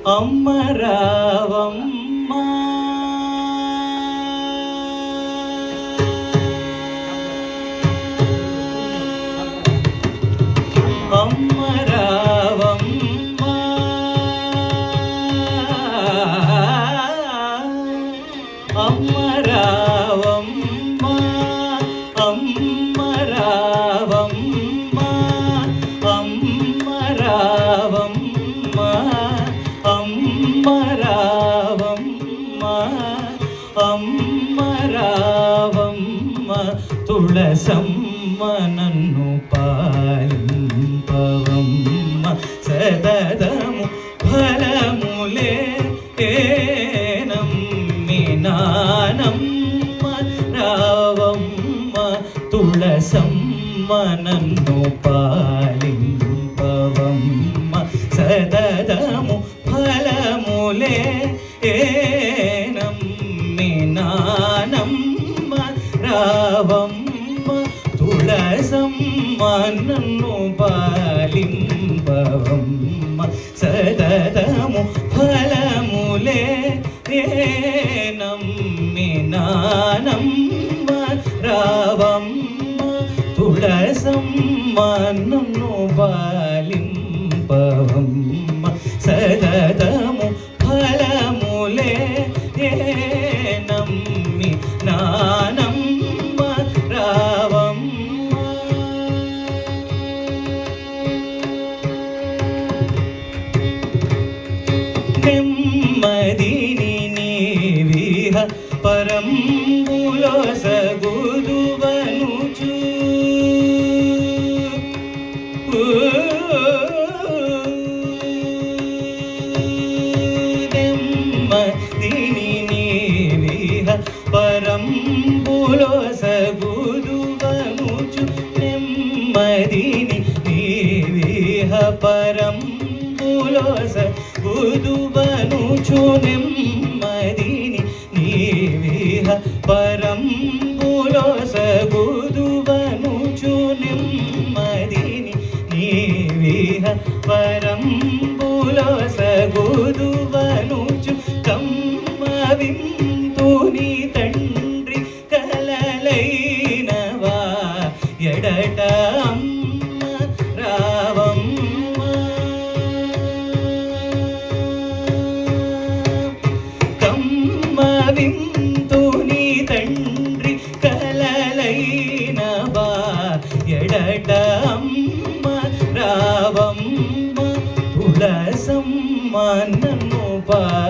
అమ్మ రావమ్మ అమ్మ రావమ్మ అమ్మ రావమ్మ అమ్మ రావమ్మ అమ్మ రావమ్మ అమ్మ రావమ్మ అమ్మ రావమ్మ తులసమ్మ నన్ను పాలింపవమ్మ సదదము ఫలములే నమ్మి నానమ్మ రావమ్మ తులసమ్మ నన్ను పాలింపవమ్మ సదదము ఫలములే నమ్మి నానమ్మ రావమ్మ తులసమ్మ నన్ను పాలింపవమ్మ సదదము ఫలములే నమ్మి నానమ్మ రావమ్మ తులసమ్మ నన్ను పాలింపవమ్మ సదదము ఫలములే నమ్మి నానమ్మ రావమ్మ నెమ్మదిని నీవిహ పరంబులో సగుదువనుచు నెమ్మదిని నీవిహ పరంబులో సగుదువనుచు నెమ్మదిని నీవిహ పరంబులో సగుదువనుచు నెమ్మదిని నీవిహ పరంబులో సగుదువనుచు నెమ్మదిని నీవిహ పరంబులో సగుదువనుచు కమ్మ వింతుని తండ్రి కలలైనవా ఎడట అమ్మ రావమ్మ కమ్మ వింతుని తండ్రి కలలైనవా ఎడట అమ్మ రావమ్మ తులసమ్మ నన్ను పాలింపవమ్మ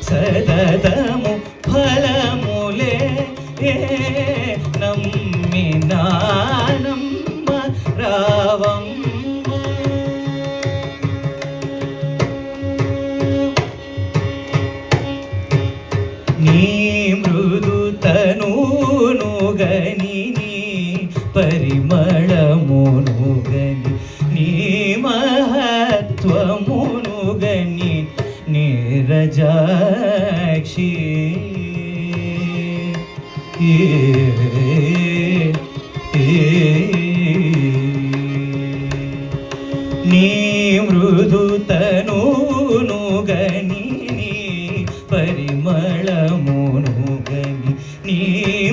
సదదము ఫలములే నమ్మి నానమ్మ రావమ్మ నీ మృదు తనూను గని నీ పరిమళమును గని నీ మహత్వమును గని నీరజాక్షి నీ మృదు తనూను గని నీ పరిమళమును గని నీ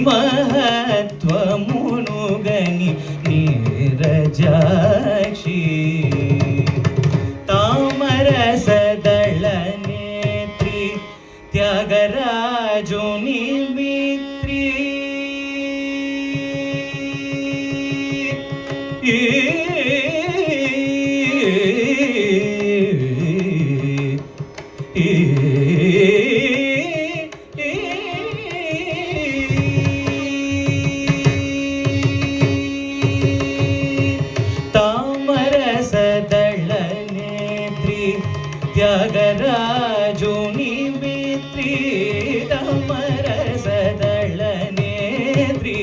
మహత్వమును గని నీరజాక్షి తామరసదళ నేత్రి త్యాగరాజుని మిత్రి తామరసదళ నేత్రి త్యాగరాజుని మిత్రి తామరసదళ నేత్రి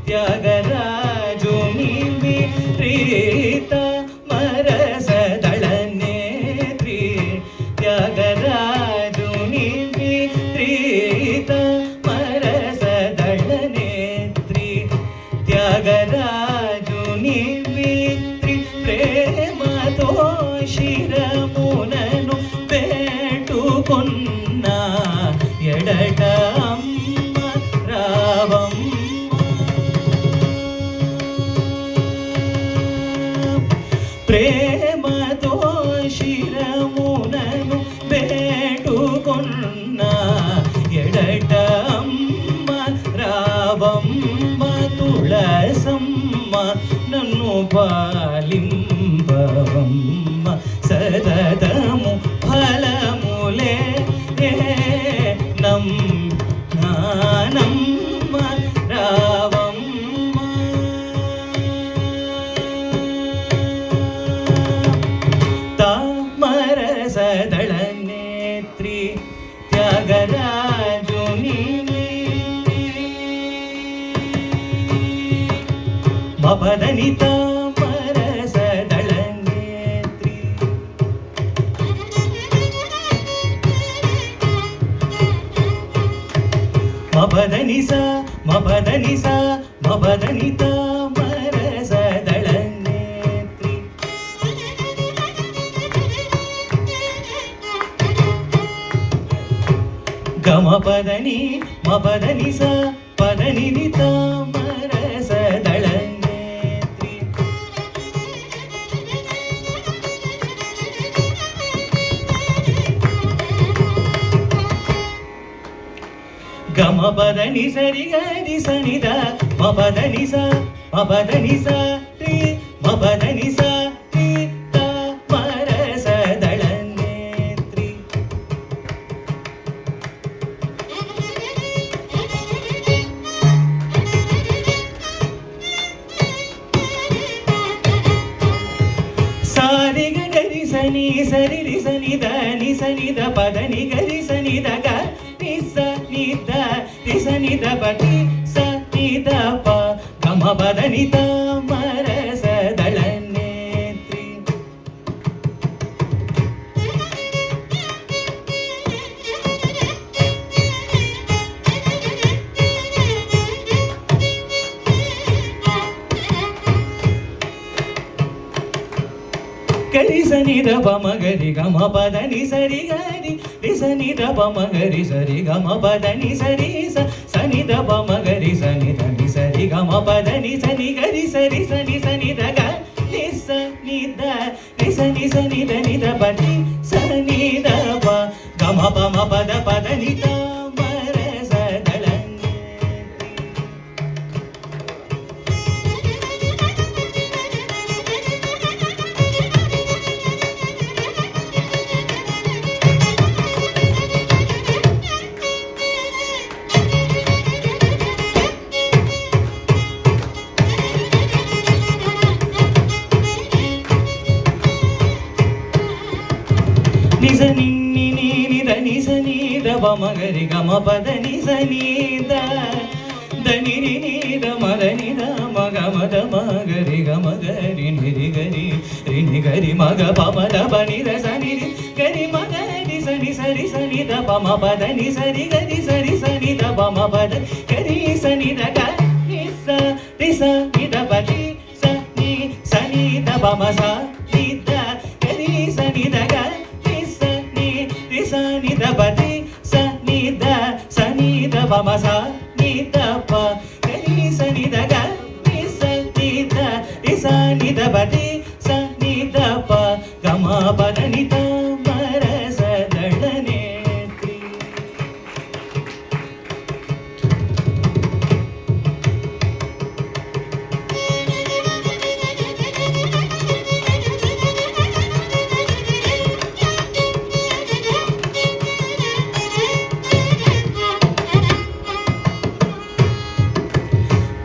త్యాగరాజుని మిత్రి తామరసదళ నేత్రి త్యాగరాజుని మిత్రి తామరసదళ నేత్రి త్యాగరాజుని మిత్రి ప్రేమతో శిర ప్రేమతో శిరమునను వేడుకొన్న ఎడట అమ్మ రావమ్మ తుళసమ్మ నన్ను పాలింపవమ్మ సతతము ఫలములే నమ్మ రావమ్మ తామరసదళ నేత్రి త్యాగరాజుని మపదని తామరసదళ నేత్రి మపదని స మపదని స మపదని తామరసదళ నేత్రి గమపదని మపదని స పదని తామరసదళ నేత్రి గమపదని సరి గరి సనిద మపదని స మపదని స రి మపదని స రి తామరసదళ నేత్రి సారి గరి సని సరి రి సనిద ని సనిద పదని గరి సనిద గ ని స నిద రి సనిద పటి స నిద ప గమ పదని తామరసదళ నేత్రి గరి సనిద పమ గరి గమ పదని సరి గరి రి సనిద పమ గరి సరి గమ పదని సరి స సనిద పమ గరి సనిద ని సరి గమ పదని సని గరి సరి సని సనిద గ ని స నిద ని సని సనిద నిద పటి సనిద ప గమ పమ పద పదని తామరసదళ నేత్రి నిజ నిన్ని నిద నిజ నీద బమగరి గమ పద నిజ నీద దని నిద మద నిద మగ మద మగరి గమ గరి నిరి గరి రిని గరి మగ పమద బని రస నిరి గరి మగ ని సని సరి సని ద పమ పద ని సరి గరి సరి సని ద పమ పద గరి సని ద గ ని స రి స ని ద పటి స ని సని ద పమ స ని ద గరి సని ద గ సని ద పటి స ని ద సని ద పమ స ని ద ప గరి సని ద గ ని స ని ద రి స ని ద పటి స ని ద ప గమ పదని తామరసదళ నేత్రి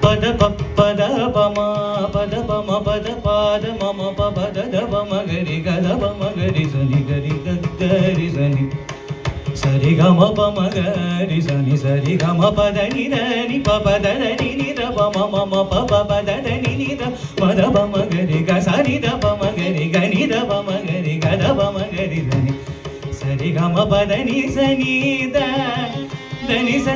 పద పద పమ పద పమ పద పాద మమ పద దవ మగరి గదవ మగరి సని గరి గరి సని సరి గమ పమ గరి సని సరి గమ పద ని దని పద దని ని ద పమ మమ పద దని ని ద మద పమ గరి గ సరి ద పమ గరి గని ద పమ గరి గదవ మగరి సని సరి గమ పద ని సని ద దని స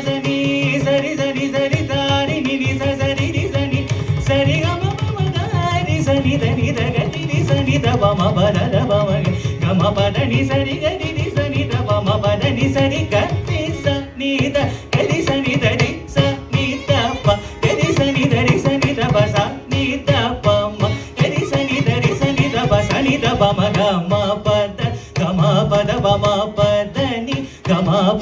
సని సరి సరి సరి తారి ని ని స సరి ని సని సరి గమ పమ దని సని దని ద గని ని సని ద పమ పద ద పమ గమ పద ని సరి గని ని సని ద పమ పద ని సరి గ ని స ని ద గని సని ద ని స ని ద ప గని సని ద రి సని ద ప స ని ద ప మ గని సని ద రి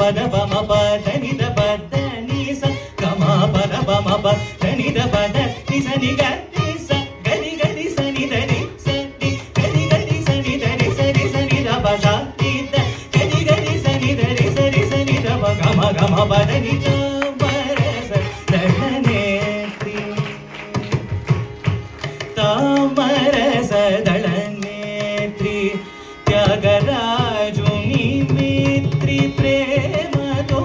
ಪದ ಬಮ ಪದ ನಿದ ಪದ ನಿಸ ಗಮ ಪದ ಬಮ ಪದ ನಿದ ಪದ ನಿಸ ನಿಗ ನಿಸ ಗರಿ ಗರಿ ಸನಿ ಧರಿ ಸನಿ ಗರಿ ಗರಿ ಸನಿ ಧರಿ ಸರಿ ಸನಿ ದ ಪದ ನಿದ ಗರಿ ಗರಿ ಸನಿ ಧರಿ ಸರಿ ಸನಿ ದ ಗಮ ಗಮ ಪದ ನಿದ ಬರಸ ದಳನೇತ್ರಿ ತಾಮರಸ ದಳನೇತ್ರಿ ತ್ಯಾಗರಾಜುನಿ ಮಿತ್ರಿ ಪ್ರೇಮతో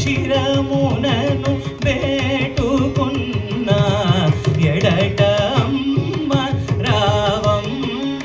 ಶಿರమునను ಬೇಟುకున్న ఎడటమ్మ రావమ్మ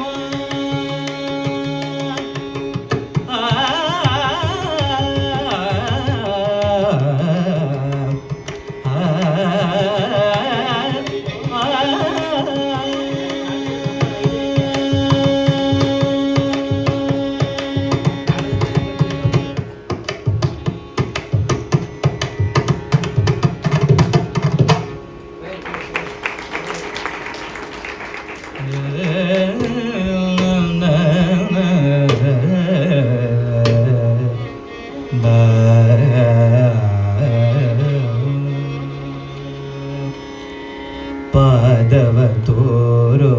ಪಾದವ ತೋರೋ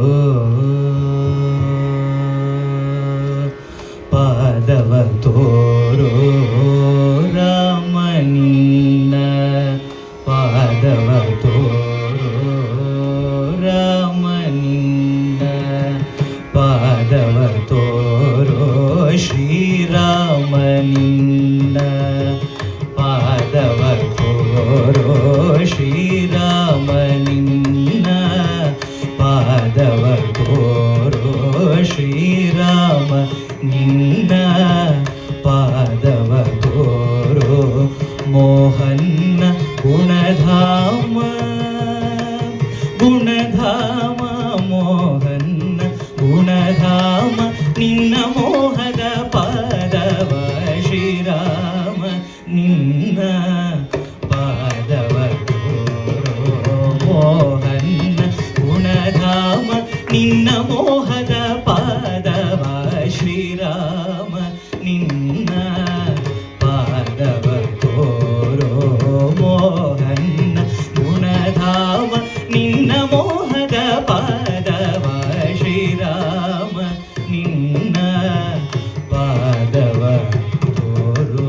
ಪಾದವ ತೋರೋ ರಾಮನಿನ್ನ ಪಾದವ ತೋರೋ ರಾಮನಿನ್ನ ಪಾದವ ತೋರೋ ಶ್ರೀರಾಮನಿನ್ನ ಪಾದವ ತೋರೋ ಶ್ರೀರಾಮನಿನ್ನ ಪಾದವ ತೋರೋ ಶ್ರೀರಾಮ ನಿನ್ನ ಪಾದವ ತೋರೋ ಮೋಹನ್ನ ಗುಣಧಾಮ ಗುಣಧಾಮ ಮೋಹನ್ನ ಗುಣಧಾಮ ನಿನ್ನ ಮೋಹದ ಪಾದವ ಶ್ರೀರಾಮ ನಿನ್ನ ಪಾದವ ತೋರೋ ಮೋಹನ್ನ ಗುಣಧಾಮ ನಿನ್ನ ಮೋಹದ ಪಾದವ ಶ್ರೀರಾಮ ನಿನ್ನ ಪಾದವ ತೋರೋ ಮೋಹನ್ನ ಗುಣಧಾಮ ನಿನ್ನ ಮೋಹದ ಪಾದವ ಶ್ರೀರಾಮ ನಿನ್ನ ಪಾದವ ತೋರೋ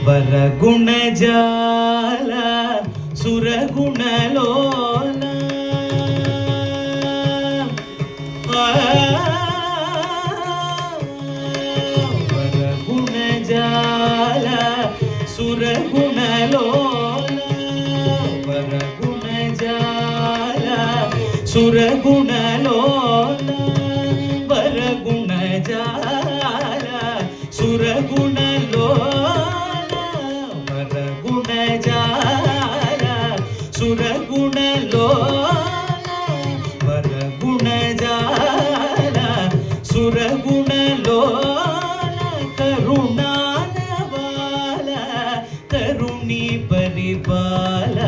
ವರಗುಣ ಜಾಲ ಸುರಗುಣ ಲೋಲ ವರಗುಣ ಜಾಲ ಸುರಗುಣ ಲೋಲ ವರಗುಣ ಜಾಲ ಸುರಗುಣ ಲೋಲ ವರಗುಣ ಜಾಲ ಸುರಗುಣ ಲೋಲ ವರಗುಣ ಜಾಲ ಸುರಗುಣ ಲೋಲ ವರಗುಣ ಜಾಲ ಸುರಗುಣ ಲೋಲ ಕರುಣಾನವಾಲ ಕರುಣಿ ಪರಿಪಾಲ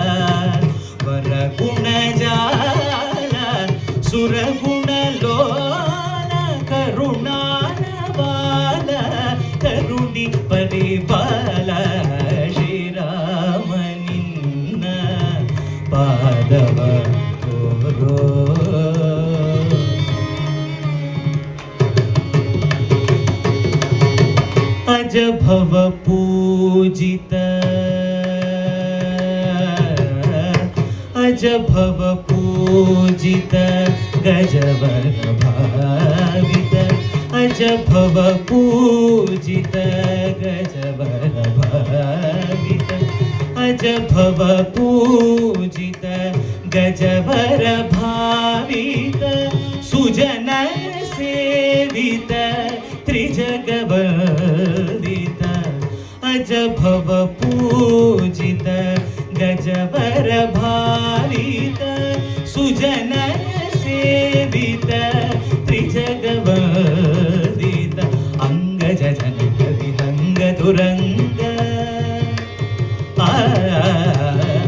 ವರಗುಣ ಜಾಲ ಸುರಗುಣ ಲೋಲ ಕರುಣಾನವಾಲ ಕರುಣಿ ಪರಿಪಾಲ ಶ್ರೀರಾಮ ನಿನ್ನ ಪಾದವ ತೋರೋ ಅಜ ಭವ ಪೂಜಿತ ಅಜ ಭವ ಪೂಜಿತ ಗಜವರ ಭಾವಿತ ಅಜ ಭವ ಪೂಜಿತ ಗಜವರ ಭಾವಿತ ಅಜ ಭವ ಪೂಜಿತ ಗಜವರ ಭಾವಿತ ಸುಜನ ಸೇವಿತ ತ್ರಿಜಗವಂದಿತ ಅಜ ಭವ ಪೂಜಿತ ಗಜವರ ಭಾವಿತ ಸುಜನ ಸೇವಿತ ತ್ರಿಜಗವಂದಿತ ಅಂಗಜ ಜನಕ ವಿಹಂಗ ದುರಂಗ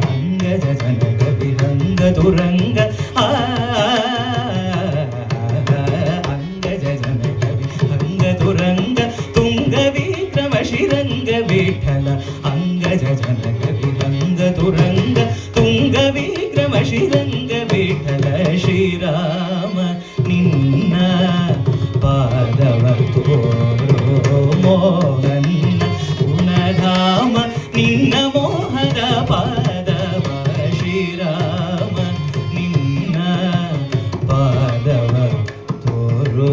ಅಂಗಜ ಜನಕ ವಿಹಂಗ ದುರಂಗ ತುರಂಗ ತುಂಗ ವಿಕ್ರಮ ಶ್ರೀರಂಗ ವಿಠಲ ಶ್ರೀರಾಮ ನಿನ್ನ ಪಾದವ ತೋರೋ ಮೋಹನ್ನ ಗುಣಧಾಮ ನಿನ್ನ ಮೋಹದ ಪಾದವ ಶ್ರೀರಾಮ ನಿನ್ನ ಪಾದವ ತೋರೋ